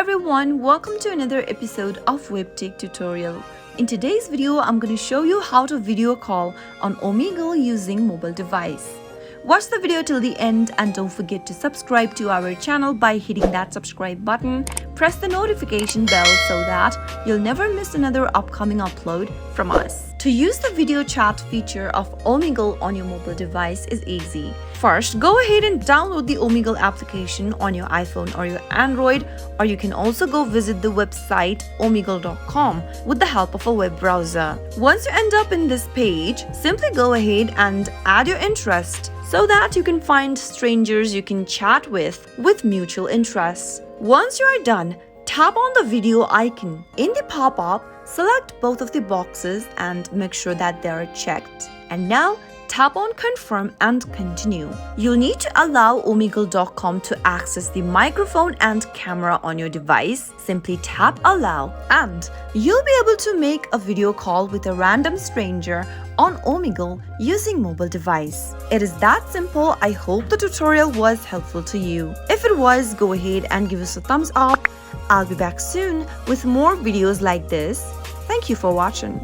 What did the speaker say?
everyone, welcome to another episode of Webtech Tutorial. In today's video, I'm going to show you how to video call on Omegle using mobile device. Watch the video till the end and don't forget to subscribe to our channel by hitting that subscribe button. Press the notification bell so that you'll never miss another upcoming upload from us. To use the video chat feature of Omegle on your mobile device is easy. First, go ahead and download the Omegle application on your iPhone or your Android, or you can also go visit the website omegle.com with the help of a web browser. Once you end up in this page, simply go ahead and add your interest so that you can find strangers you can chat with mutual interests. Once you are done, tap on the video icon. In the pop-up, select both of the boxes and make sure that they are checked. And now, tap on confirm and continue. You'll need to allow omegle.com to access the microphone and camera on your device. Simply tap allow and you'll be able to make a video call with a random stranger on Omegle using mobile device. It is that simple. I hope the tutorial was helpful to you. If it was, go ahead and give us a thumbs up. I'll be back soon with more videos like this. Thank you for watching.